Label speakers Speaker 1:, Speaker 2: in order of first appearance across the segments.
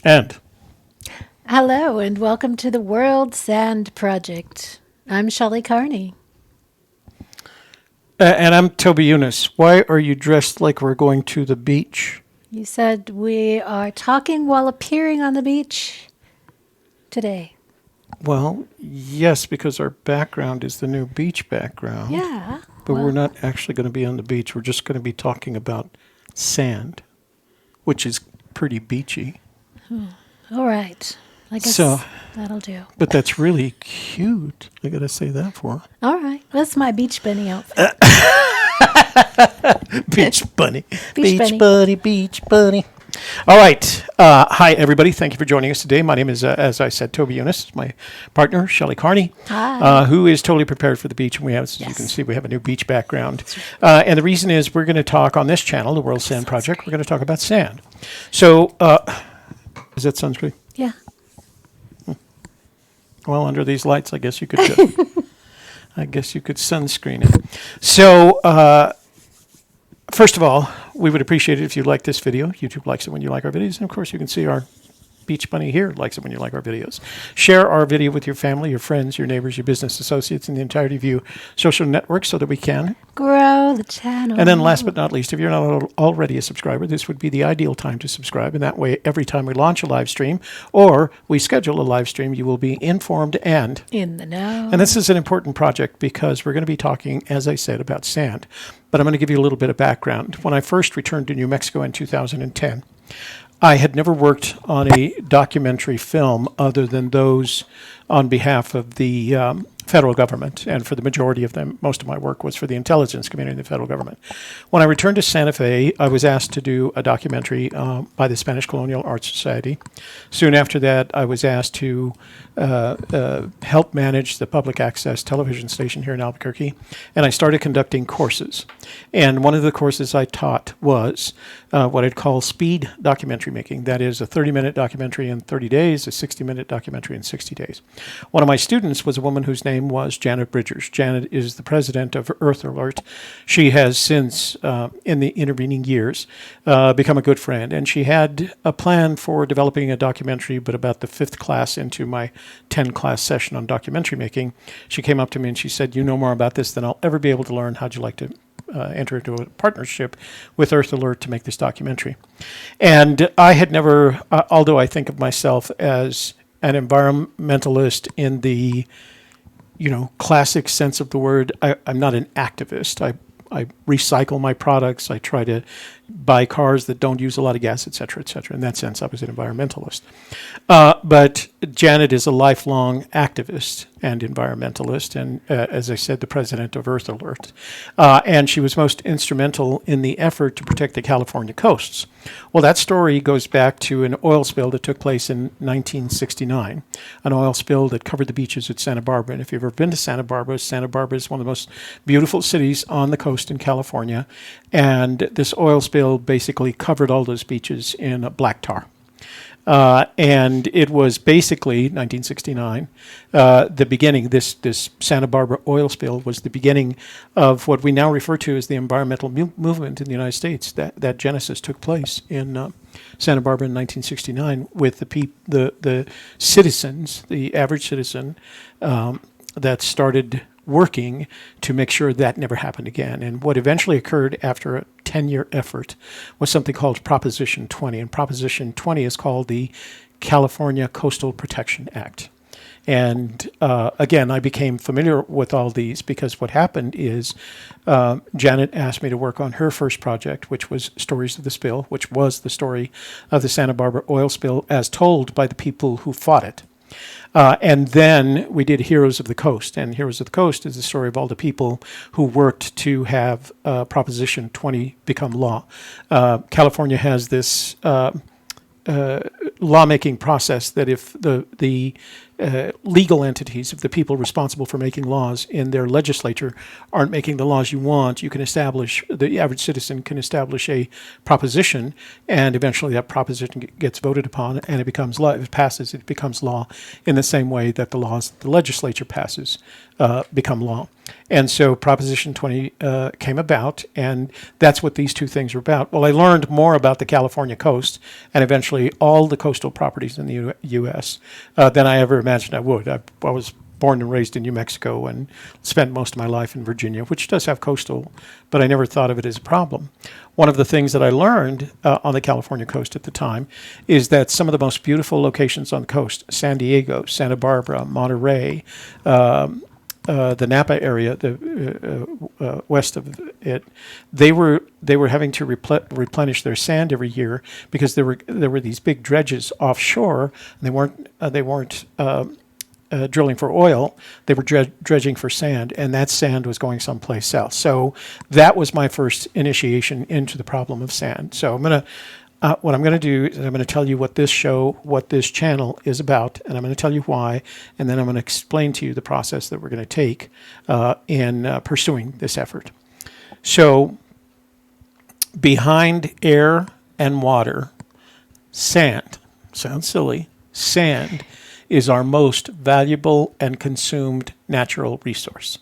Speaker 1: And
Speaker 2: Hello, and welcome to the World Sand Project. I'm Shelley Carney.
Speaker 1: and I'm Toby Younis. Why are you dressed like we're going to the beach?
Speaker 2: You said we are talking while appearing on the beach today.
Speaker 1: Well, yes, because our background is the new beach background.
Speaker 2: Yeah.
Speaker 1: But we're not actually going to be on the beach. We're just going to be talking about sand, which is pretty beachy.
Speaker 2: All right. I guess
Speaker 1: So-
Speaker 2: that'll do.
Speaker 1: But that's really cute. I got to say that for
Speaker 2: All right. That's my beach bunny outfit.
Speaker 1: Beach bunny.
Speaker 2: Beach bunny.
Speaker 1: Bunny, beach bunny. All right. Hi, everybody. Thank you for joining us today. My name is, as I said, Toby Younis. My partner, Shelley Carney,
Speaker 2: Hi.
Speaker 1: who is totally prepared for the beach. And we have, as you can see, we have a new beach background. And the reason is we're going to talk on this channel, the World Sand Project, we're going to talk about sand. So, is that sunscreen?
Speaker 2: Yeah.
Speaker 1: Well, under these lights, I guess you could. I guess you could sunscreen it. So, first of all, we would appreciate it if you like this video. YouTube likes it when you like our videos, and of course, you can see our beach bunny here likes it when you like our videos. Share our video with your family, your friends, your neighbors, your business associates, and the entirety of your social networks, so that we can
Speaker 2: Grow the channel.
Speaker 1: And then last but not least, if you're not already a subscriber, this would be the ideal time to subscribe. And that way, every time we launch a live stream or we schedule a live stream, you will be informed and
Speaker 2: in the know.
Speaker 1: And this is an important project because we're going to be talking, as I said, about sand. But I'm going to give you a little bit of background. When I first returned to New Mexico in 2010, I had never worked on a documentary film other than those on behalf of the federal government. And for the majority of them, most of my work was for the intelligence community and the federal government. When I returned to Santa Fe, I was asked to do a documentary by the Spanish Colonial Art Society. Soon after that, I was asked to help manage the public access television station here in Albuquerque. And I started conducting courses. And one of the courses I taught was what I'd call speed documentary making. That is a 30-minute documentary in 30 days, a 60-minute documentary in 60 days. One of my students was a woman whose name was Janet Bridgers. Janet is the president of Earth Alert. She has since, in the intervening years, become a good friend. And she had a plan for developing a documentary, but about the 5th class into my 10-class session on documentary making, she came up to me and she said, "You know more about this than I'll ever be able to learn. How'd you like to enter into a partnership with Earth Alert to make this documentary?" And I had never, although I think of myself as an environmentalist in the, classic sense of the word, I'm not an activist. I recycle my products. I try to buy cars that don't use a lot of gas, et cetera, et cetera. In that sense, I was an environmentalist. But Janet is a lifelong activist and environmentalist, and as I said, the president of Earth Alert. And she was most instrumental in the effort to protect the California coasts. Well, that story goes back to an oil spill that took place in 1969, an oil spill that covered the beaches at Santa Barbara. And if you've ever been to Santa Barbara is one of the most beautiful cities on the coast in California. And this oil spill basically covered all those beaches in black tar. And it was basically 1969, the beginning. This Santa Barbara oil spill was the beginning of what we now refer to as the environmental movement in the United States. That genesis took place in Santa Barbara in 1969 with the citizens, the average citizen, that started working to make sure that never happened again. And what eventually occurred after a 10-year effort was something called Proposition 20. And Proposition 20 is called the California Coastal Protection Act. And again, I became familiar with all these because what happened is Janet asked me to work on her first project, which was Stories of the Spill, which was the story of the Santa Barbara oil spill as told by the people who fought it. And then we did Heroes of the Coast. And Heroes of the Coast is the story of all the people who worked to have Proposition 20 become law. California has this lawmaking process that if the legal entities, if the people responsible for making laws in their legislature aren't making the laws you want, you can establish, the average citizen can establish a proposition, and eventually that proposition gets voted upon, and it becomes law. If it passes, it becomes law in the same way that the laws the legislature passes become law. And so Proposition 20 came about, and that's what these two things are about. Well, I learned more about the California coast and eventually all the coastal properties in the U.S. Than I ever imagined I would. I was born and raised in New Mexico and spent most of my life in Virginia, which does have coastal, but I never thought of it as a problem. One of the things that I learned on the California coast at the time is that some of the most beautiful locations on the coast, San Diego, Santa Barbara, Monterey, the Napa area, the west of it, they were having to replenish their sand every year because there were these big dredges offshore, and they weren't drilling for oil. They were dredging for sand, and that sand was going someplace else. So that was my first initiation into the problem of sand. So what I'm going to do is I'm going to tell you what this channel is about, and I'm going to tell you why, and then I'm going to explain to you the process that we're going to take in pursuing this effort. So behind air and water, sand, sounds silly, sand is our most valuable and consumed natural resource.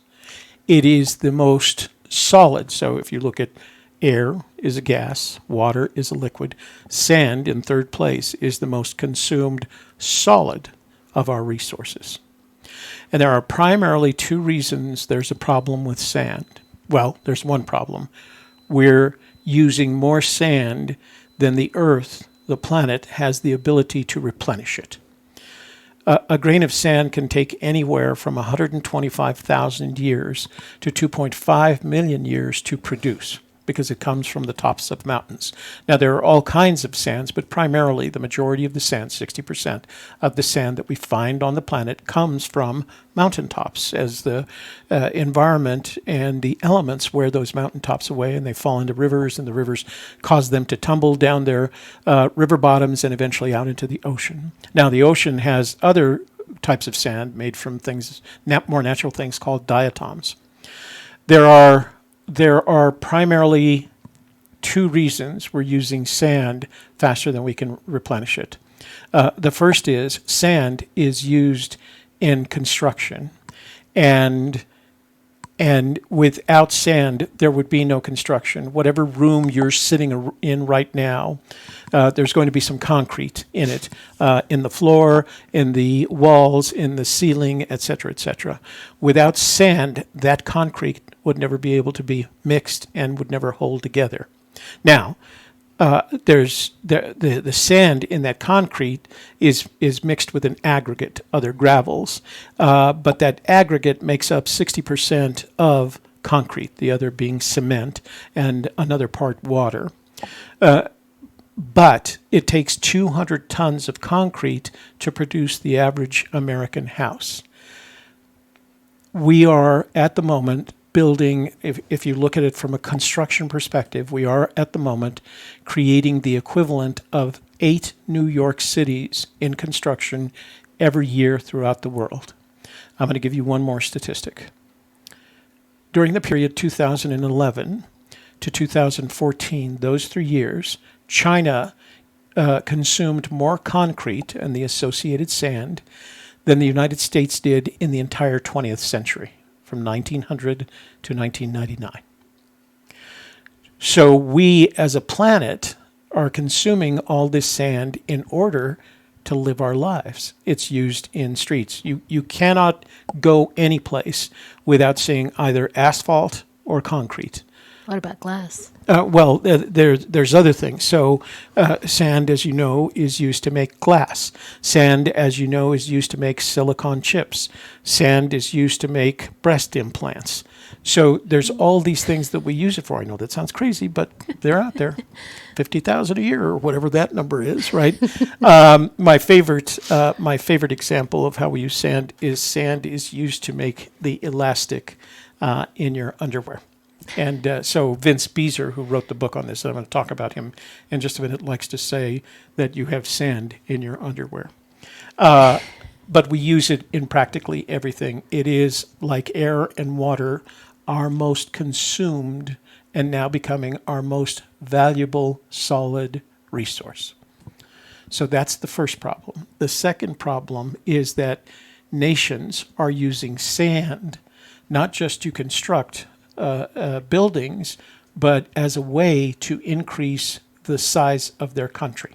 Speaker 1: It is the most solid. So if you look at air is a gas, water is a liquid, sand in third place is the most consumed solid of our resources. And there are primarily two reasons there's a problem with sand. Well, there's one problem. We're using more sand than the Earth, the planet, has the ability to replenish it. A grain of sand can take anywhere from 125,000 years to 2.5 million years to produce, because it comes from the tops of mountains. Now, there are all kinds of sands, but primarily the majority of the sand, 60% of the sand that we find on the planet, comes from mountaintops, as the environment and the elements wear those mountaintops away, and they fall into rivers, and the rivers cause them to tumble down their river bottoms and eventually out into the ocean. Now, the ocean has other types of sand made from things, more natural things called diatoms. There are primarily two reasons we're using sand faster than we can replenish it. The first is sand is used in construction, and without sand, there would be no construction. Whatever room you're sitting in right now, there's going to be some concrete in it, in the floor, in the walls, in the ceiling, et cetera, et cetera. Without sand, that concrete would never be able to be mixed and would never hold together. Now, there's the sand in that concrete is mixed with an aggregate, other gravels, but that aggregate makes up 60% of concrete, the other being cement and another part water. But it takes 200 tons of concrete to produce the average American house. We are at the moment building, if you look at it from a construction perspective, we are at the moment creating the equivalent of 8 New York cities in construction every year throughout the world. I'm going to give you one more statistic. During the period 2011 to 2014, those 3 years, China consumed more concrete and the associated sand than the United States did in the entire 20th century, from 1900 to 1999. So we, as a planet, are consuming all this sand in order to live our lives. It's used in streets. You cannot go any place without seeing either asphalt or concrete.
Speaker 2: What about glass?
Speaker 1: There's other things. So sand, as you know, is used to make glass. Sand, as you know, is used to make silicon chips. Sand is used to make breast implants. So there's all these things that we use it for. I know that sounds crazy, but they're out there. 50,000 a year or whatever that number is, right? My favorite example of how we use sand is used to make the elastic in your underwear. And so Vince Peiser, who wrote the book on this, and I'm going to talk about him in just a minute, likes to say that you have sand in your underwear. but we use it in practically everything. It is, like air and water, our most consumed and now becoming our most valuable solid resource. So that's the first problem. The second problem is that nations are using sand not just to construct buildings, but as a way to increase the size of their country.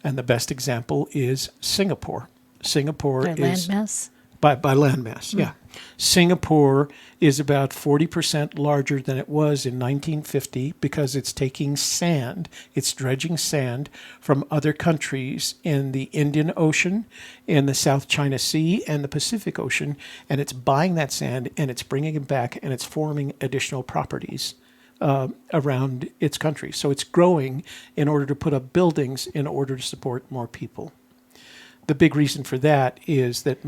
Speaker 1: And the best example is Singapore. Singapore
Speaker 2: By
Speaker 1: is
Speaker 2: landmass?
Speaker 1: by landmass, yeah. Singapore is about 40% larger than it was in 1950 because it's taking sand, it's dredging sand from other countries in the Indian Ocean, in the South China Sea, and the Pacific Ocean, and it's buying that sand and it's bringing it back and it's forming additional properties around its country. So it's growing in order to put up buildings in order to support more people. The big reason for that is that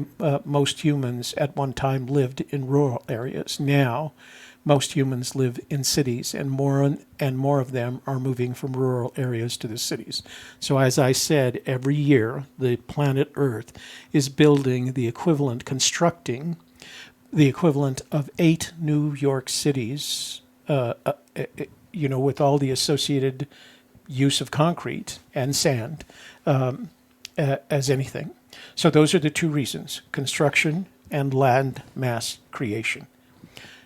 Speaker 1: most humans at one time lived in rural areas. Now, most humans live in cities, and more of them are moving from rural areas to the cities. So as I said, every year, the planet Earth is building the equivalent, constructing the equivalent of 8 New York cities, with all the associated use of concrete and sand, as anything. So those are the two reasons, construction and land mass creation.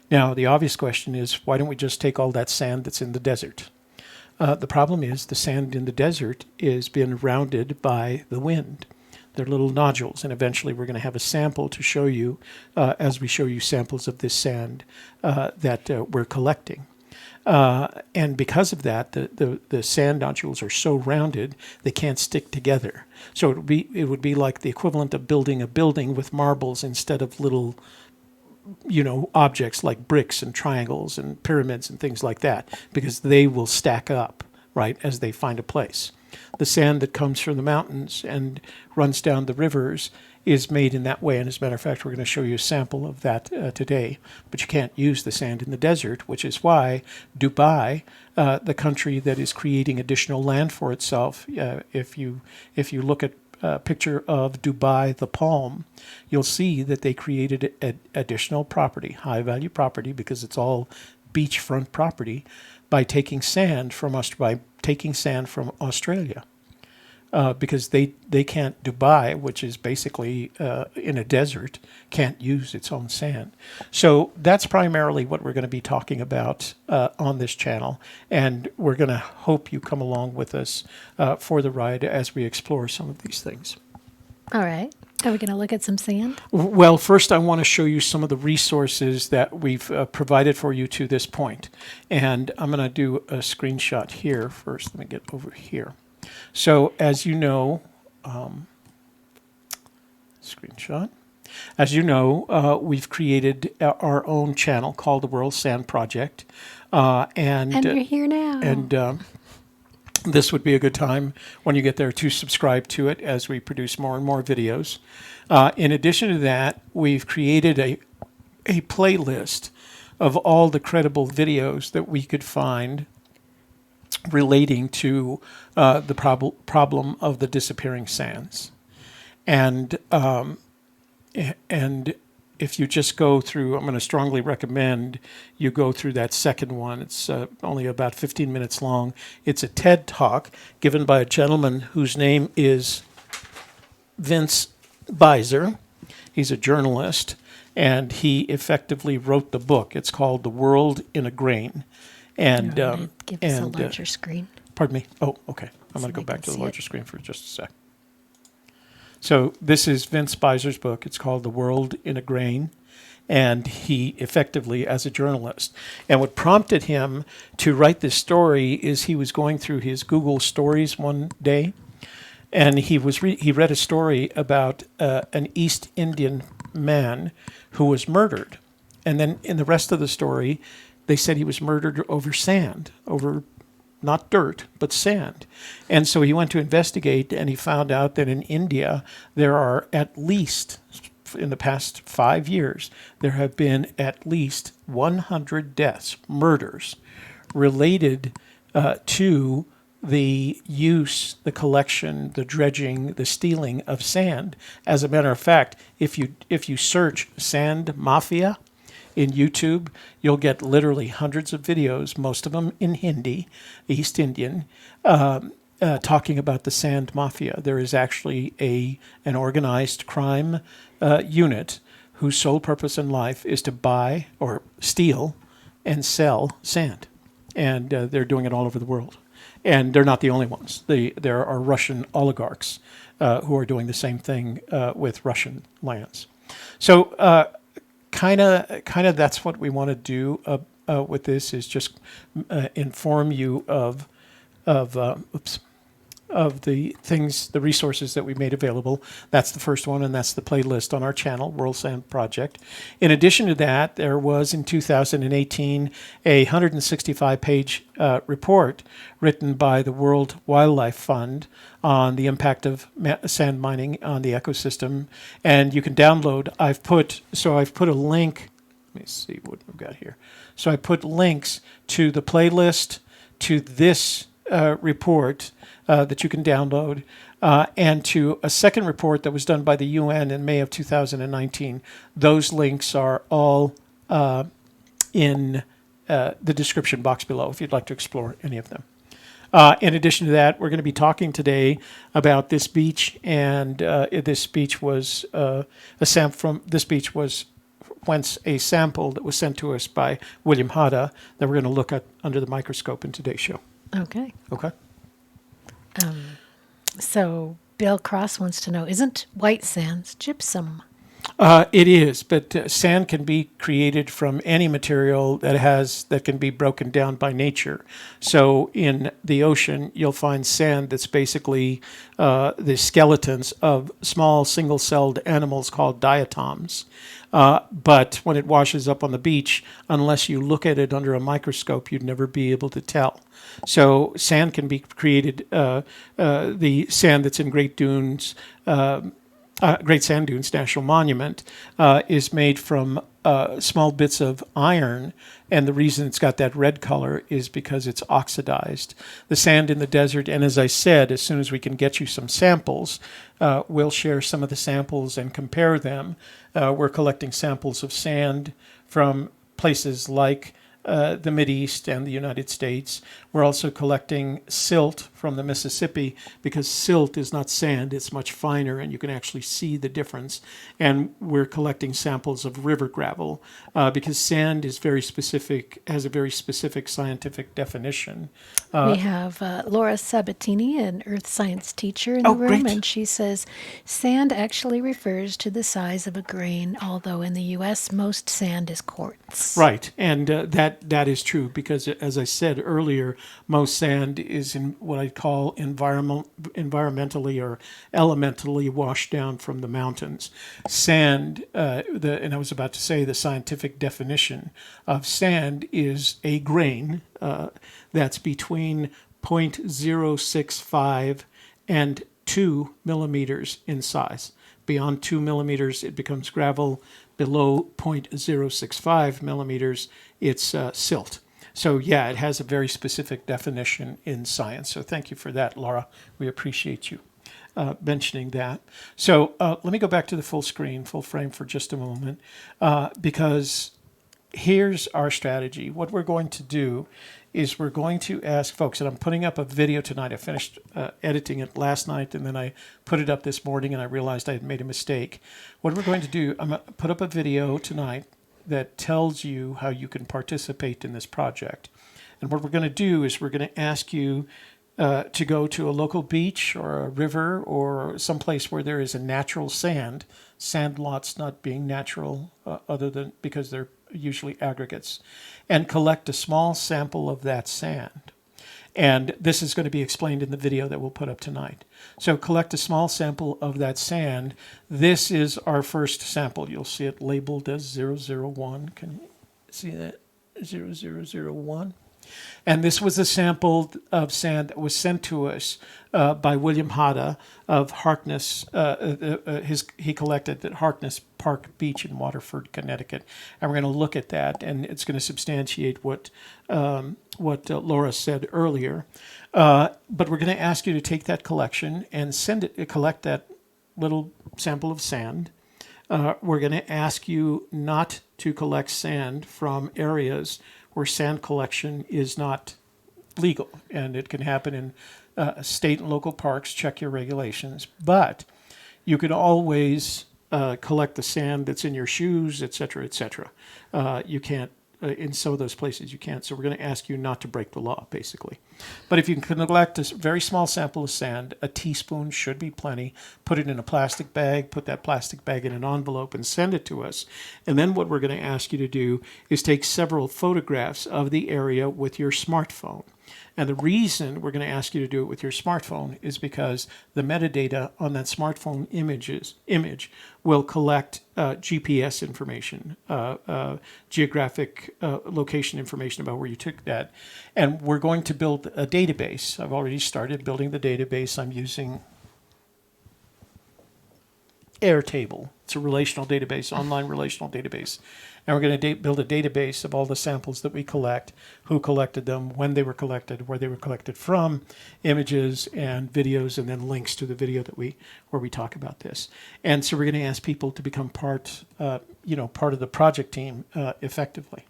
Speaker 1: Now, the obvious question is, why don't we just take all that sand that's in the desert? The problem is the sand in the desert is being rounded by the wind. They're little nodules, and eventually we're going to have a sample to show you as we show you samples of this sand that we're collecting. And because of that, the sand nodules are so rounded they can't stick together. So it would be like the equivalent of building a building with marbles instead of little, objects like bricks and triangles and pyramids and things like that, because they will stack up, right, as they find a place. The sand that comes from the mountains and runs down the rivers is made in that way. And as a matter of fact, we're going to show you a sample of that today. But you can't use the sand in the desert, which is why Dubai, the country that is creating additional land for itself, if you look at a picture of Dubai, the palm, you'll see that they created additional property, high-value property, because it's all beachfront property, by taking sand from Australia. Because they can't, Dubai, which is basically in a desert, can't use its own sand. So that's primarily what we're going to be talking about on this channel. And we're going to hope you come along with us for the ride as we explore some of these things.
Speaker 2: All right. Are we going to look at some sand?
Speaker 1: Well, first I want to show you some of the resources that we've provided for you to this point. And I'm going to do a screenshot here first. Let me get over here. So as you know, screenshot. As you know, we've created our own channel called the World Sand Project. And
Speaker 2: you're here now.
Speaker 1: And this would be a good time when you get there to subscribe to it as we produce more and more videos. In addition to that, we've created a playlist of all the credible videos that we could find relating to the problem of the disappearing sands. And if you just go through, I'm going to strongly recommend you go through that second one. It's only about 15 minutes long. It's a TED Talk given by a gentleman whose name is Vince Peiser. He's a journalist, and he effectively wrote the book. It's called The World in a Grain. And
Speaker 2: give us a larger screen.
Speaker 1: Pardon me. Oh, okay. I'm going to go back to the larger screen for just a sec. So this is Vince Peiser's book. It's called The World in a Grain. And he effectively, as a journalist, and what prompted him to write this story is he was going through his Google Stories one day, and he read a story about an East Indian man who was murdered. And then in the rest of the story, they said he was murdered over sand, over not dirt, but sand. And so he went to investigate, and he found out that in India, there are at least, in the past 5 years, there have been at least 100 deaths, murders, related to the use, the collection, the dredging, the stealing of sand. As a matter of fact, if you search Sand Mafia in YouTube, you'll get literally hundreds of videos, most of them in Hindi, East Indian, talking about the sand mafia. There is actually an organized crime unit whose sole purpose in life is to buy or steal and sell sand. And they're doing it all over the world. And they're not the only ones. There are Russian oligarchs who are doing the same thing with Russian lands. So kind of that's what we want to do with this, is just inform you of the things, the resources that we made available. That's the first one, and that's the playlist on our channel, World Sand Project. In addition to that, there was in 2018 a 165-page report written by the World Wildlife Fund on the impact of sand mining on the ecosystem, and you can download. I've put a link. Let me see what we've got here. So I put links to the playlist, to this report that you can download, and to a second report that was done by the UN in May of 2019. Those links are all in the description box below if you'd like to explore any of them. In addition to that, we're going to be talking today about this beach, and this beach was whence a sample that was sent to us by William Hada that we're going to look at under the microscope in today's show.
Speaker 2: Okay.
Speaker 1: Okay.
Speaker 2: So Bill Cross wants to know, isn't white sand gypsum?
Speaker 1: It is, but sand can be created from any material that can be broken down by nature. So in the ocean, you'll find sand that's basically the skeletons of small single-celled animals called diatoms. But when it washes up on the beach, unless you look at it under a microscope, you'd never be able to tell. So sand can be created, the sand that's in Great Sand Dunes National Monument is made from small bits of iron, and the reason it's got that red color is because it's oxidized. The sand in the desert, and as I said, as soon as we can get you some samples, we'll share some of the samples and compare them. We're collecting samples of sand from places like the Mideast and the United States. We're also collecting silt from the Mississippi, because silt is not sand, it's much finer, and you can actually see the difference. And we're collecting samples of river gravel because sand is very specific, has a very specific scientific definition.
Speaker 2: We have Laura Sabatini, an earth science teacher in the room,
Speaker 1: great.
Speaker 2: and she says, sand actually refers to the size of a grain, although in the U.S. most sand is quartz.
Speaker 1: Right, and that is true, because as I said earlier, most sand is in what I call environmentally or elementally washed down from the mountains. Sand, and I was about to say the scientific definition of sand is a grain that's between 0.065 and 2 millimeters in size. Beyond 2 millimeters, it becomes gravel. Below 0.065 millimeters, it's silt. So yeah, it has a very specific definition in science. So thank you for that, Laura. We appreciate you mentioning that. So let me go back to the full frame for just a moment, because here's our strategy. What we're going to do is we're going to ask folks, and I'm putting up a video tonight. I finished editing it last night, and then I put it up this morning, and I realized I had made a mistake. What we're going to do, I'm going to put up a video tonight that tells you how you can participate in this project. And what we're going to do is we're going to ask you to go to a local beach or a river or someplace where there is a natural sand lots not being natural other than because they're usually aggregates, and collect a small sample of that sand. And this is going to be explained in the video that we'll put up tonight. So collect a small sample of that sand. This is our first sample. You'll see it labeled as 001. Can you see that? 0001. And this was a sample of sand that was sent to us by William Hada of Harkness. He collected at Harkness Park Beach in Waterford, Connecticut. And we're going to look at that, and it's going to substantiate what Laura said earlier. But we're going to ask you to take that collection and collect that little sample of sand. We're going to ask you not to collect sand from areas where sand collection is not legal, and it can happen in state and local parks. Check your regulations. But you can always collect the sand that's in your shoes, et cetera, et cetera. You can't, in some of those places you can't. So we're going to ask you not to break the law, basically. But if you can collect a very small sample of sand, a teaspoon should be plenty. Put it in a plastic bag, put that plastic bag in an envelope and send it to us. And then what we're going to ask you to do is take several photographs of the area with your smartphone. And the reason we're going to ask you to do it with your smartphone is because the metadata on that smartphone image will collect GPS information, geographic location information about where you took that. And we're going to build a database. I've already started building the database. I'm using Airtable. It's a relational database, online relational database. And we're going to build a database of all the samples that we collect, who collected them, when they were collected, where they were collected from, images and videos, and then links to the video where we talk about this. And so we're going to ask people to become part of the project team effectively.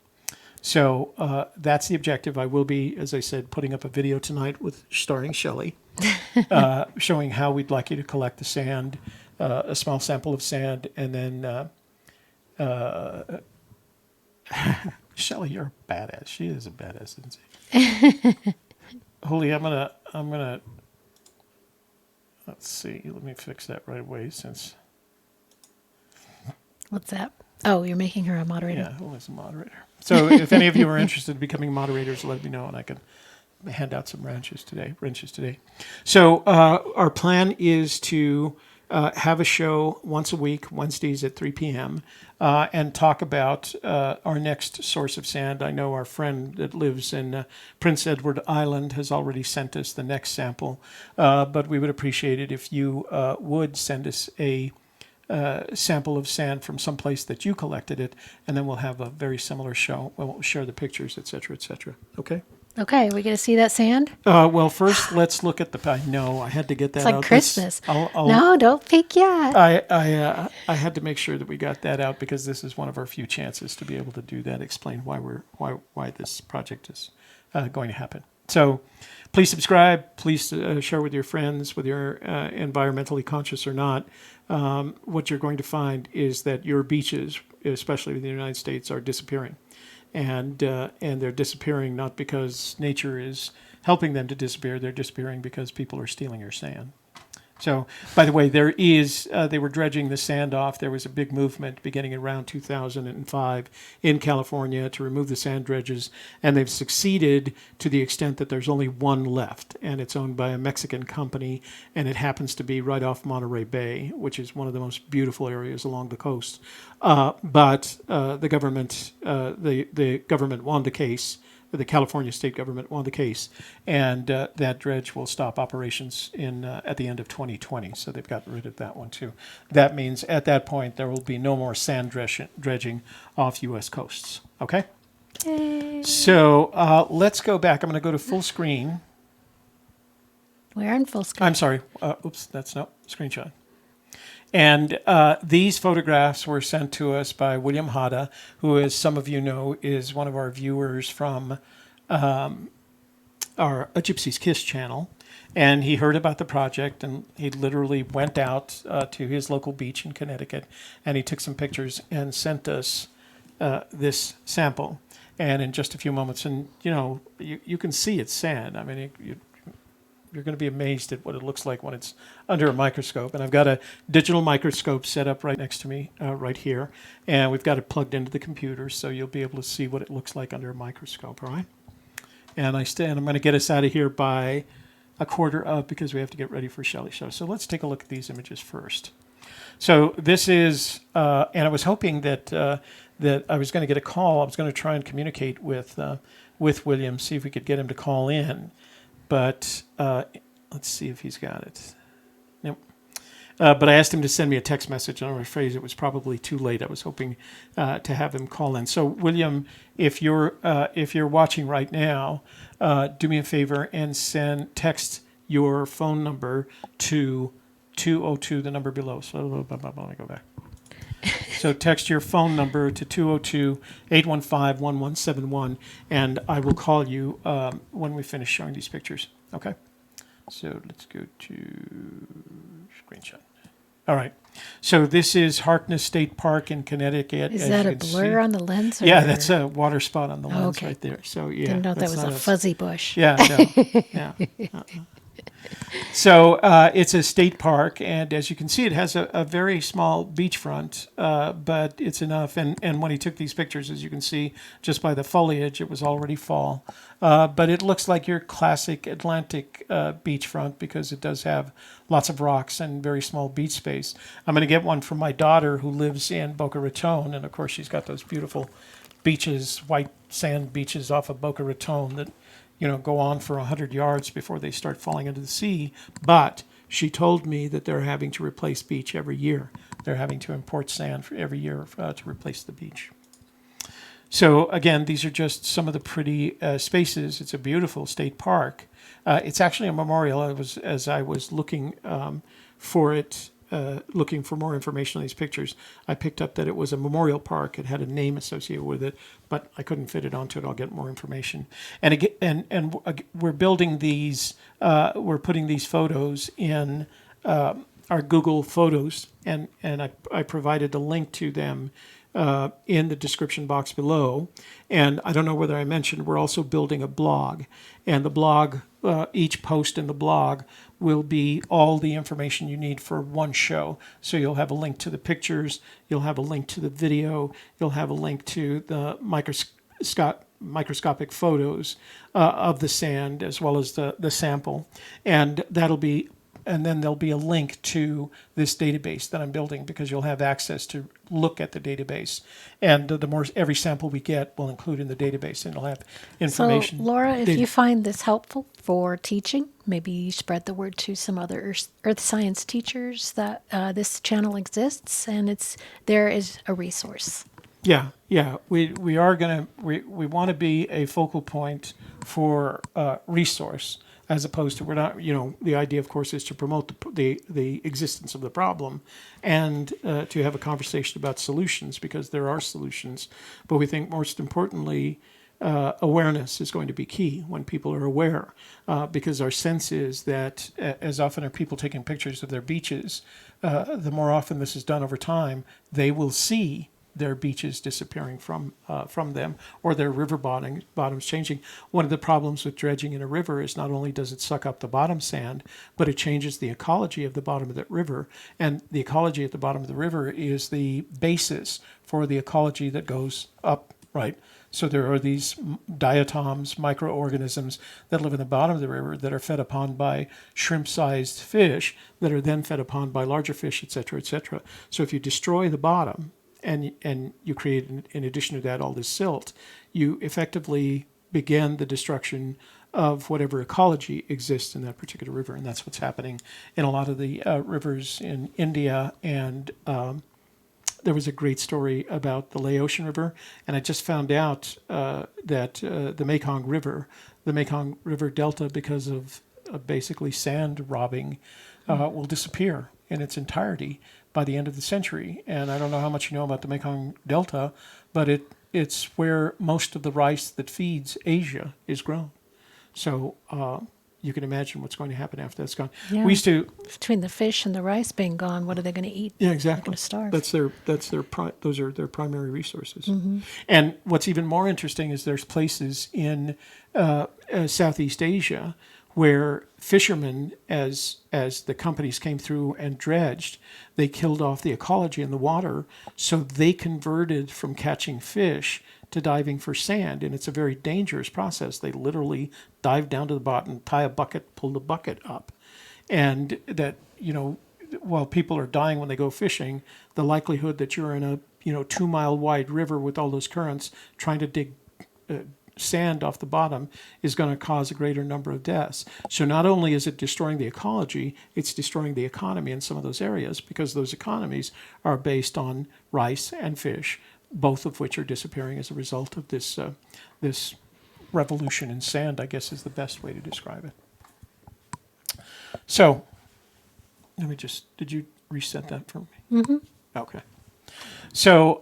Speaker 1: So that's the objective. I will be, as I said, putting up a video tonight starring Shelley, showing how we'd like you to collect the sand, a small sample of sand, and then Shelley, you're a badass. She is a badass, isn't she? Holy, I'm gonna. Let's see. Let me fix that right away. Since.
Speaker 2: What's that? Oh, you're making her a moderator.
Speaker 1: Yeah, Holy's a moderator. So if any of you are interested in becoming moderators, let me know, and I can hand out some wrenches today. So our plan is to have a show once a week, Wednesdays at 3 p.m., and talk about our next source of sand. I know our friend that lives in Prince Edward Island has already sent us the next sample, but we would appreciate it if you would send us a sample of sand from some place that you collected it, and then we'll have a very similar show. We'll share the pictures, et cetera, et cetera. Okay?
Speaker 2: Okay, we get to see that sand?
Speaker 1: Well, first, let's look at the... I know, I had to get that out.
Speaker 2: It's like Christmas.
Speaker 1: I'll,
Speaker 2: no, don't peek yet.
Speaker 1: I had to make sure that we got that out because this is one of our few chances to be able to do that, explain why this project is going to happen. So please subscribe. Please share with your friends, whether you're environmentally conscious or not. What you're going to find is that your beaches, especially in the United States, are disappearing. And they're disappearing not because nature is helping them to disappear. They're disappearing because people are stealing your sand. So, by the way, they were dredging the sand off. There was a big movement beginning around 2005 in California to remove the sand dredges, and they've succeeded to the extent that there's only one left, and it's owned by a Mexican company, and it happens to be right off Monterey Bay, which is one of the most beautiful areas along the coast. But the government won the case. The California state government won the case, and that dredge will stop operations at the end of 2020. So they've gotten rid of that one too. That means at that point there will be no more sand dredging off U.S. coasts. Okay. So let's go back. I'm going to go to full screen.
Speaker 2: We're in full screen.
Speaker 1: I'm sorry. Oops, that's no screenshot. And these photographs were sent to us by William Hada, who, as some of you know, is one of our viewers from our A Gypsy's Kiss channel. And he heard about the project, and he literally went out to his local beach in Connecticut, and he took some pictures and sent us this sample. And in just a few moments, and you can see it's sand. I mean, you're going to be amazed at what it looks like when it's under a microscope. And I've got a digital microscope set up right next to me, right here. And we've got it plugged into the computer, so you'll be able to see what it looks like under a microscope, all right? And I'm going to get us out of here by a quarter of, because we have to get ready for Shelley's show. So let's take a look at these images first. So this is, and I was hoping that I was going to get a call. I was going to try and communicate with with William, see if we could get him to call in. But let's see if he's got it. Nope. But I asked him to send me a text message, and I'm afraid it was probably too late. I was hoping to have him call in. So, William, if you're watching right now, do me a favor and text your phone number to 202, the number below. So let me go back. So text your phone number to 202-815-1171, and I will call you when we finish showing these pictures. Okay? So let's go to screenshot. All right. So this is Harkness State Park in Connecticut.
Speaker 2: Is that a blur on the lens?
Speaker 1: Yeah, that's a water spot on the lens right there. So yeah,
Speaker 2: didn't know that was a fuzzy bush.
Speaker 1: Yeah, no, yeah. So it's a state park, and as you can see, it has a very small beachfront, but it's enough. And when he took these pictures, as you can see, just by the foliage, it was already fall. But it looks like your classic Atlantic beachfront because it does have lots of rocks and very small beach space. I'm going to get one from my daughter who lives in Boca Raton, and of course she's got those beautiful beaches, white sand beaches off of Boca Raton that go on for 100 yards before they start falling into the sea. But she told me that they're having to replace beach every year. They're having to import sand for every year to replace the beach. So again, these are just some of the pretty spaces. It's a beautiful state park. It's actually a memorial. As I was looking for it, looking for more information on these pictures, I picked up that it was a memorial park. It had a name associated with it, but I couldn't fit it onto it. I'll get more information. And again, we're building these. We're putting these photos in our Google Photos, and I provided a link to them in the description box below. And I don't know whether I mentioned we're also building a blog, and the blog, each post in the blog will be all the information you need for one show. So you'll have a link to the pictures, you'll have a link to the video, you'll have a link to the microscopic photos of the sand as well as the sample, and then there'll be a link to this database that I'm building because you'll have access to look at the database. And the more every sample we get will include in the database, and it'll have information.
Speaker 2: So, Laura, if you find this helpful for teaching, maybe you spread the word to some other earth science teachers that this channel exists, and there is a resource.
Speaker 1: Yeah. We want to be a focal point for resource. As opposed to, we're not, the idea, of course, is to promote the existence of the problem and to have a conversation about solutions, because there are solutions. But we think most importantly, awareness is going to be key when people are aware, because our sense is that as often are people taking pictures of their beaches, the more often this is done over time, they will see their beaches disappearing from them, or their river bottoms changing. One of the problems with dredging in a river is not only does it suck up the bottom sand, but it changes the ecology of the bottom of that river. And the ecology at the bottom of the river is the basis for the ecology that goes up, right? So there are these diatoms, microorganisms that live in the bottom of the river that are fed upon by shrimp-sized fish that are then fed upon by larger fish, et cetera, et cetera. So if you destroy the bottom, and you create, in addition to that, all this silt, you effectively begin the destruction of whatever ecology exists in that particular river. And that's what's happening in a lot of the rivers in India. And there was a great story about the Laotian River. And I just found out that the Mekong River Delta, because of basically sand robbing, will disappear in its entirety by the end of the century. And I don't know how much you know about the Mekong Delta, but it's where most of the rice that feeds Asia is grown. So you can imagine what's going to happen after that's gone.
Speaker 2: Yeah.
Speaker 1: We used to,
Speaker 2: between the fish and the rice being gone, what are they going to eat?
Speaker 1: Yeah, exactly.
Speaker 2: They're going to starve.
Speaker 1: Those are their primary resources.
Speaker 2: Mm-hmm.
Speaker 1: And what's even more interesting is there's places in Southeast Asia where fishermen, as the companies came through and dredged, they killed off the ecology in the water, so they converted from catching fish to diving for sand, and it's a very dangerous process. They literally dive down to the bottom, tie a bucket, pull the bucket up, and that, while people are dying when they go fishing, the likelihood that you're in a 2-mile wide river with all those currents trying to dig sand off the bottom is going to cause a greater number of deaths. So not only is it destroying the ecology, it's destroying the economy in some of those areas, because those economies are based on rice and fish, both of which are disappearing as a result of this this revolution in sand, I guess is the best way to describe it. So let me just, did you reset that for me?
Speaker 2: Mm-hmm.
Speaker 1: Okay. So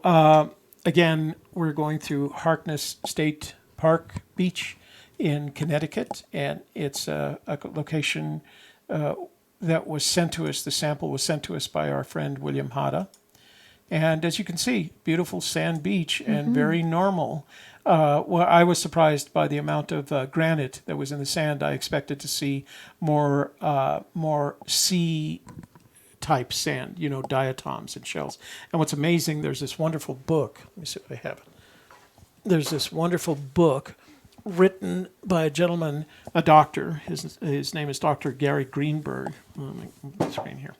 Speaker 1: again, we're going through Harkness State Park Beach in Connecticut, and it's a location that was sent to us. The sample was sent to us by our friend William Hada. And as you can see, beautiful sand beach and very normal. Well, I was surprised by the amount of granite that was in the sand. I expected to see more sea type sand, you know, diatoms and shells. And what's amazing, there's this wonderful book. Let me see if I have it. There's this wonderful book written by a gentleman, a doctor. His name is Dr. Gary Greenberg. Let me move the screen here.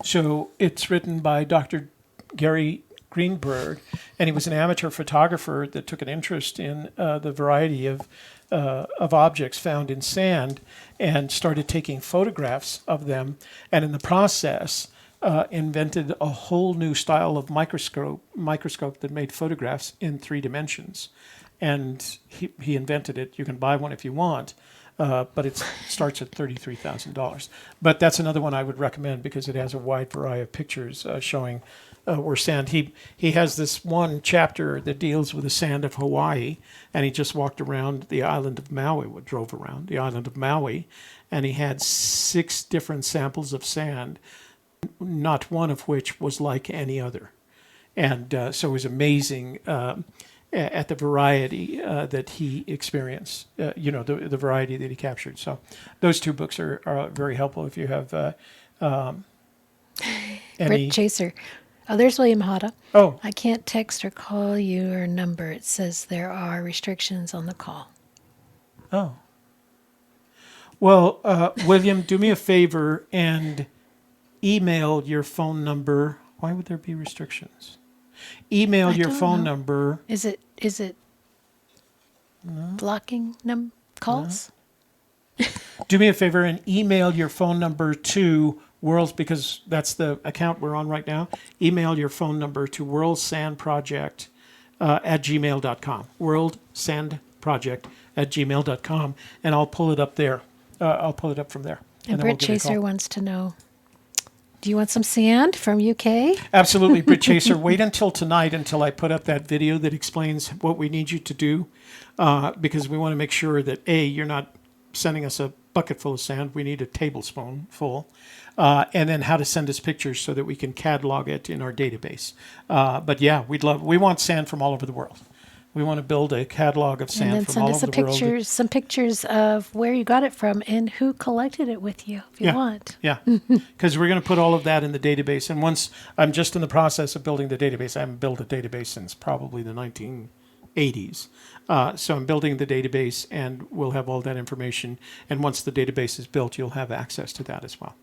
Speaker 1: So it's written by Dr. Gary Greenberg, and he was an amateur photographer that took an interest in the variety of objects found in sand and started taking photographs of them, and in the process invented a whole new style of microscope that made photographs in 3 dimensions. And he invented it. You can buy one if you want. But it starts at $33,000. But that's another one I would recommend because it has a wide variety of pictures showing where sand. He has this one chapter that deals with the sand of Hawaii, and he just walked around the island of Maui, drove around the island of Maui, and he had 6 different samples of sand, not one of which was like any other. And so it was amazing at the variety that he experienced, the variety that he captured. So those 2 books are very helpful if you have any...
Speaker 2: Brit Chaser. Oh, there's William Hada.
Speaker 1: Oh.
Speaker 2: I can't text or call your number. It says there are restrictions on the call.
Speaker 1: Oh. Well, William, do me a favor and email your phone number. Why would there be restrictions? Email your phone number.
Speaker 2: Is it blocking calls?
Speaker 1: No. Do me a favor and email your phone number to Worlds, because that's the account we're on right now. Email your phone number to worldsandproject at gmail.com. worldsandproject@gmail.com, and I'll pull it up there. I'll pull it up from there.
Speaker 2: And Brit Chaser wants to know, do you want some sand from UK?
Speaker 1: Absolutely, Brit Chaser. Wait until tonight until I put up that video that explains what we need you to do, because we want to make sure that, A, you're not sending us a bucket full of sand. We need a tablespoon full. And then how to send us pictures so that we can catalog it in our database. But yeah, we want sand from all over the world. We want to build a catalog of sand from all over the world.
Speaker 2: And then some pictures of where you got it from and who collected it with you, if you want.
Speaker 1: Yeah, because we're going to put all of that in the database. And once I'm just in the process of building the database. I haven't built a database since probably the 1980s. So I'm building the database, and we'll have all that information. And once the database is built, you'll have access to that as well.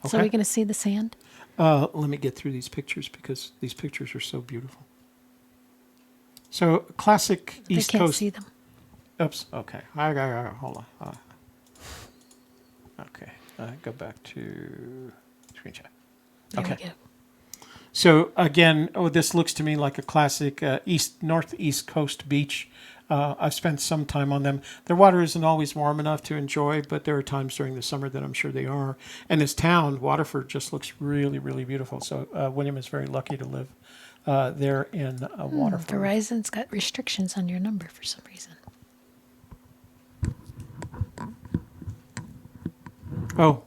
Speaker 1: Okay?
Speaker 2: So are we going to see the sand?
Speaker 1: Let me get through these pictures because these pictures are so beautiful. So classic East
Speaker 2: Coast. I can't
Speaker 1: see
Speaker 2: them.
Speaker 1: Oops. Okay. Hold on. Okay. Go back to screen chat.
Speaker 2: There
Speaker 1: Okay.
Speaker 2: we go.
Speaker 1: So again, this looks to me like a classic northeast coast beach. I've spent some time on them. Their water isn't always warm enough to enjoy, but there are times during the summer that I'm sure they are. And this town, Waterford, just looks really, really beautiful. So William is very lucky to live there in Waterford.
Speaker 2: Verizon's got restrictions on your number for some reason.
Speaker 1: Oh,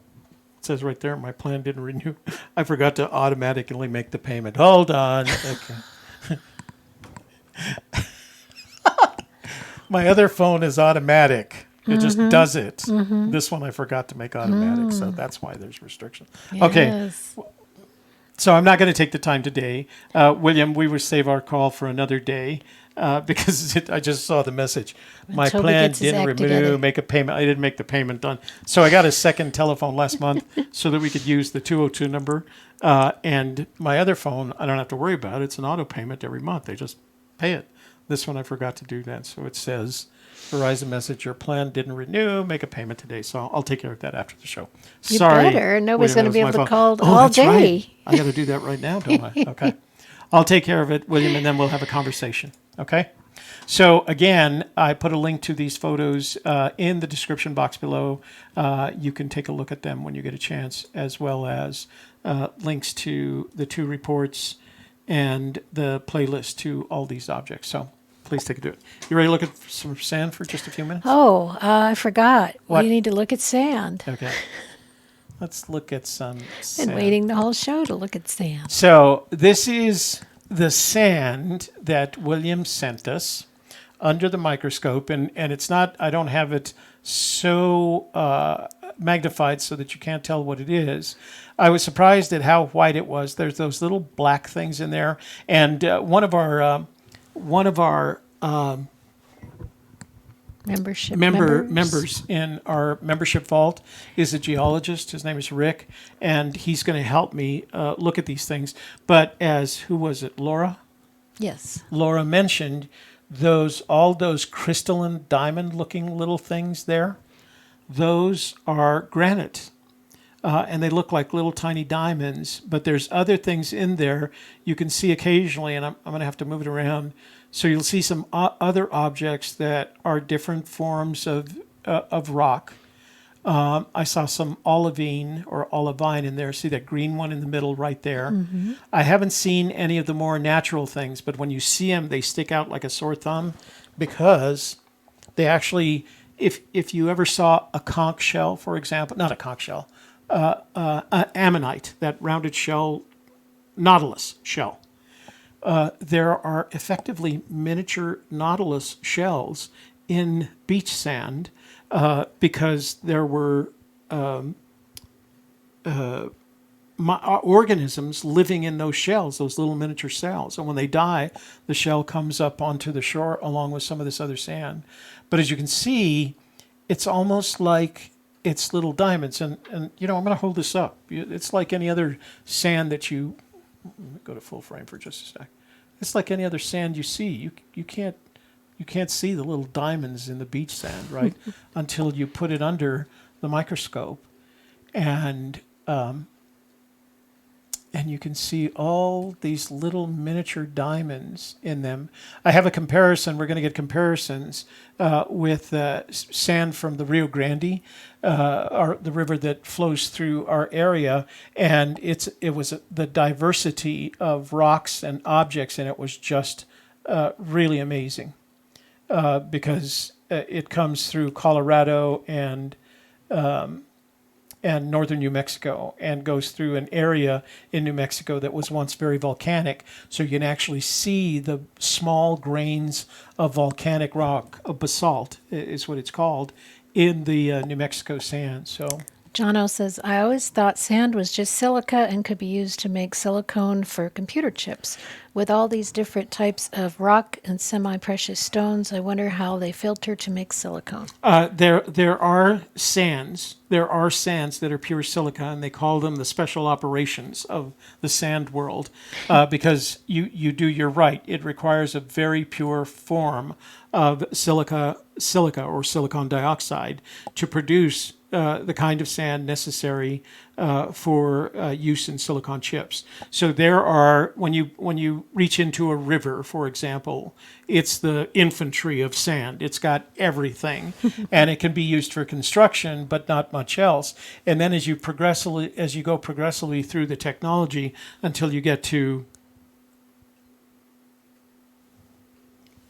Speaker 1: it says right there, my plan didn't renew. I forgot to automatically make the payment. Hold on. Okay. My other phone is automatic. It just does it. This one I forgot to make automatic, so that's why there's restrictions.
Speaker 2: Yes.
Speaker 1: Okay. So I'm not going to take the time today. William, we will save our call for another day because I just saw the message. My
Speaker 2: Toby
Speaker 1: plan
Speaker 2: gets his
Speaker 1: didn't
Speaker 2: act
Speaker 1: renew,
Speaker 2: together.
Speaker 1: make a payment. I didn't make the payment done. So I got a second telephone last month so that we could use the 202 number. And my other phone, I don't have to worry about it. It's an auto payment every month. They just pay it. This one I forgot to do that. So it says, Verizon message, your plan didn't renew. Make a payment today. So I'll take care of that after the show.
Speaker 2: You
Speaker 1: Sorry.
Speaker 2: better. Nobody's
Speaker 1: William,
Speaker 2: going to be
Speaker 1: that was
Speaker 2: able
Speaker 1: my
Speaker 2: to
Speaker 1: fault.
Speaker 2: call all
Speaker 1: That's
Speaker 2: day.
Speaker 1: right. I got to do that right now, don't I? Okay. I'll take care of it, William, and then we'll have a conversation. Okay? So again, I put a link to these photos in the description box below. You can take a look at them when you get a chance, as well as links to the 2 reports and the playlist to all these objects. So please take a do it. You ready to look at some sand for just a few minutes?
Speaker 2: Oh, I forgot.
Speaker 1: What?
Speaker 2: We need to look at sand.
Speaker 1: Okay. Let's look at some sand.
Speaker 2: Been waiting the whole show to look at sand.
Speaker 1: So this is the sand that William sent us under the microscope, and it's not, I don't have it so magnified so that you can't tell what it is. I was surprised at how white it was. There's those little black things in there, and one of our members in our membership vault is a geologist. His name is Rick, and he's going to help me look at these things. But as, who was it, Laura?
Speaker 2: Yes.
Speaker 1: Laura mentioned all those crystalline diamond-looking little things there. Those are granite, and they look like little tiny diamonds. But there's other things in there you can see occasionally, and I'm going to have to move it around. So you'll see some other objects that are different forms of rock. I saw some olivine in there. See that green one in the middle right there? Mm-hmm. I haven't seen any of the more natural things, but when you see them, they stick out like a sore thumb because they actually, if you ever saw a conch shell, for example, not a conch shell, ammonite, that rounded shell, nautilus shell. There are effectively miniature nautilus shells in beach sand because there were organisms living in those shells, those little miniature cells. And when they die, the shell comes up onto the shore along with some of this other sand. But as you can see, it's almost like it's little diamonds. And you know, I'm going to hold this up. It's like any other sand that you... Let me go to full frame for just a sec. It's like any other sand you see. You can't see the little diamonds in the beach sand, right? Until you put it under the microscope, and you can see all these little miniature diamonds in them. I have a comparison. We're going to get comparisons with sand from the Rio Grande, the river that flows through our area, and it was the diversity of rocks and objects in it was just really amazing. Because it comes through Colorado and northern New Mexico and goes through an area in New Mexico that was once very volcanic. So you can actually see the small grains of volcanic rock, of basalt is what it's called, in the New Mexico sand. So
Speaker 2: Jono says, I always thought sand was just silica and could be used to make silicone for computer chips. With all these different types of rock and semi-precious stones, I wonder how they filter to make silicone.
Speaker 1: There are sands. There are sands that are pure silica, and they call them the special operations of the sand world because you're right. It requires a very pure form of silica or silicon dioxide to produce the kind of sand necessary for use in silicon chips. So there are, when you reach into a river, for example, it's the infantry of sand. It's got everything, and it can be used for construction, but not much else. And then as you go progressively through the technology until you get to,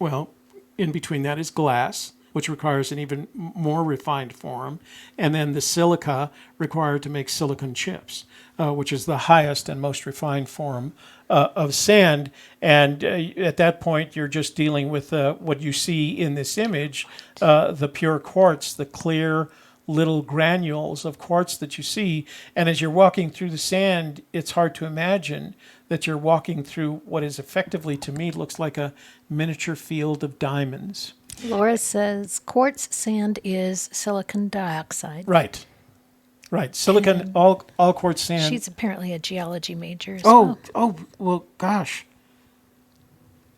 Speaker 1: well, in between that is glass, which requires an even more refined form, and then the silica required to make silicon chips, which is the highest and most refined form of sand. And at that point, you're just dealing with what you see in this image, the pure quartz, the clear little granules of quartz that you see. And as you're walking through the sand, it's hard to imagine that you're walking through what is effectively, to me, looks like a miniature field of diamonds.
Speaker 2: Laura says quartz sand is silicon dioxide.
Speaker 1: Right. Silicon, and all quartz sand.
Speaker 2: She's apparently a geology major as well.
Speaker 1: Oh, well, gosh.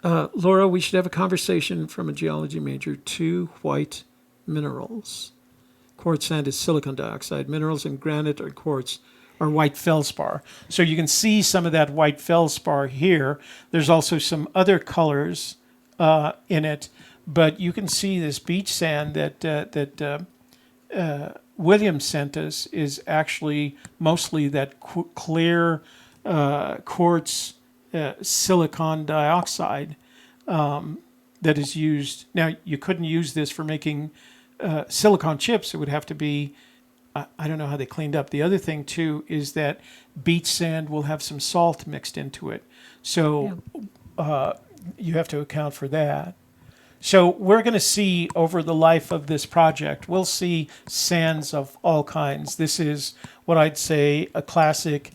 Speaker 1: Laura, we should have a conversation from a geology major. 2 white minerals. Quartz sand is silicon dioxide. Minerals in granite or quartz are white feldspar. So you can see some of that white feldspar here. There's also some other colors in it, but you can see this beach sand that William sent us is actually mostly that clear quartz silicon dioxide that is used. Now, you couldn't use this for making silicon chips. It would have to be, I don't know how they cleaned up. The other thing, too, is that beach sand will have some salt mixed into it. So you have to account for that. So we're going to see over the life of this project, we'll see sands of all kinds. This is what I'd say a classic,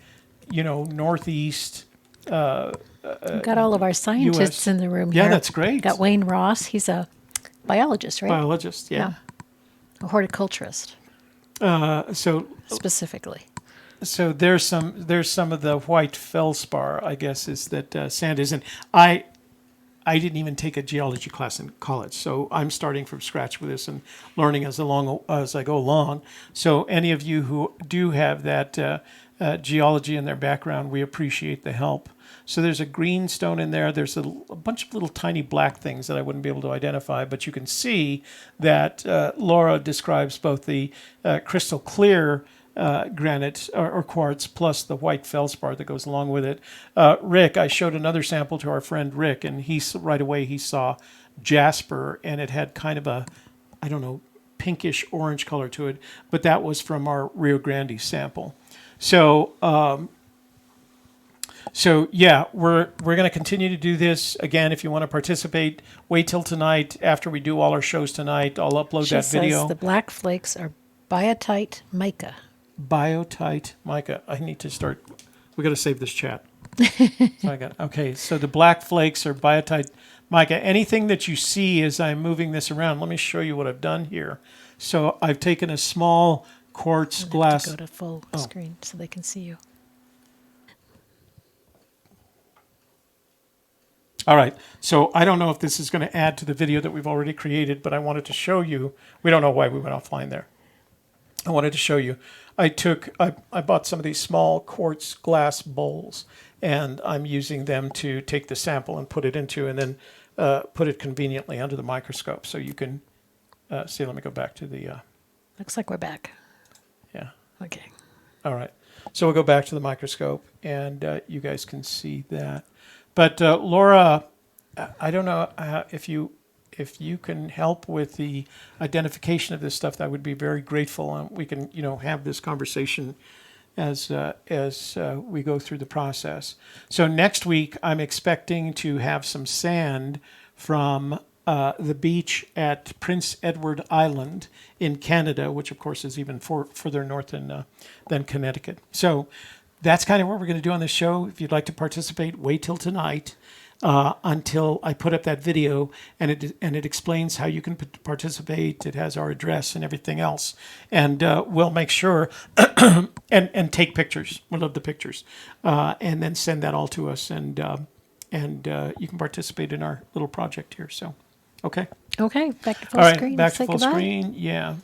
Speaker 1: Northeast.
Speaker 2: We've got all of our scientists
Speaker 1: US.
Speaker 2: in the room here.
Speaker 1: Yeah, that's great.
Speaker 2: Got Wayne Ross. He's a biologist, right?
Speaker 1: Biologist, yeah.
Speaker 2: A horticulturist,
Speaker 1: So
Speaker 2: specifically.
Speaker 1: there's some of the white feldspar, I guess, is that sand is. And I didn't even take a geology class in college, so I'm starting from scratch with this and learning as I go along. So any of you who do have that geology in their background, we appreciate the help. So there's a green stone in there. There's a bunch of little tiny black things that I wouldn't be able to identify, but you can see that Laura describes both the crystal clear granite or quartz plus the white feldspar that goes along with it. Rick, I showed another sample to our friend Rick, and right away he saw jasper, and it had kind of a, I don't know, pinkish orange color to it, but that was from our Rio Grande sample. So yeah, we're going to continue to do this. Again, if you want to participate, wait till tonight. After we do all our shows tonight, I'll upload that video.
Speaker 2: Says the black flakes are biotite mica.
Speaker 1: Biotite mica. I need to start. We got to save this chat. So the black flakes are biotite mica. Anything that you see as I'm moving this around, let me show you what I've done here. So I've taken a small quartz glass.
Speaker 2: Go to full screen so they can see you.
Speaker 1: All right. So I don't know if this is going to add to the video that we've already created, but I wanted to show you. We don't know why we went offline there. I wanted to show you. I bought some of these small quartz glass bowls, and I'm using them to take the sample and put it into, and then put it conveniently under the microscope. So you can see. Let me go back to the.
Speaker 2: Looks like we're back.
Speaker 1: Yeah.
Speaker 2: Okay.
Speaker 1: All right. So we'll go back to the microscope, and you guys can see that. But Laura, I don't know if you can help with the identification of this stuff. That would be very grateful, and we can have this conversation as we go through the process. So next week, I'm expecting to have some sand from the beach at Prince Edward Island in Canada, which of course is even further north than Connecticut. So that's kind of what we're going to do on this show. If you'd like to participate, wait till tonight until I put up that video, and it explains how you can participate. It has our address and everything else, and we'll make sure and take pictures. We love the pictures, and then send that all to us, and you can participate in our little project here. So, okay.
Speaker 2: Okay, back to full
Speaker 1: All right,
Speaker 2: screen.
Speaker 1: back to
Speaker 2: Say
Speaker 1: full
Speaker 2: goodbye.
Speaker 1: screen. Yeah.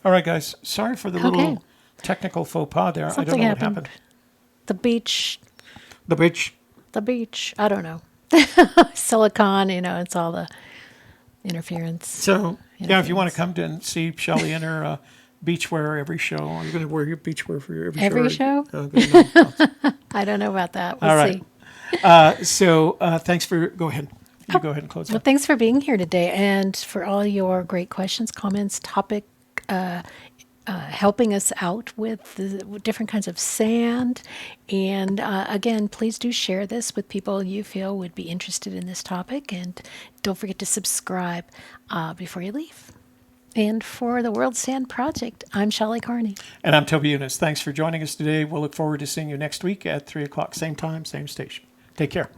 Speaker 1: All right, guys. Sorry for the little technical faux pas there.
Speaker 2: Something
Speaker 1: I don't know
Speaker 2: happened.
Speaker 1: what happened.
Speaker 2: The beach.
Speaker 1: The beach.
Speaker 2: I don't know. Silicon, it's all the interference.
Speaker 1: So, yeah, if you want to come to and see Shelley in her beachwear every show, are you going to wear your beachwear for your
Speaker 2: Every show?
Speaker 1: No.
Speaker 2: I don't know about that. We'll
Speaker 1: All right.
Speaker 2: see.
Speaker 1: Thanks for, go ahead. You go ahead and close
Speaker 2: Well,
Speaker 1: it.
Speaker 2: thanks for being here today and for all your great questions, comments, topic, helping us out with the different kinds of sand. And again, please do share this with people you feel would be interested in this topic. And don't forget to subscribe before you leave. And for the World Sand Project, I'm Shelley Carney.
Speaker 1: And I'm Toby Younis. Thanks for joining us today. We'll look forward to seeing you next week at 3 o'clock, same time, same station. Take care.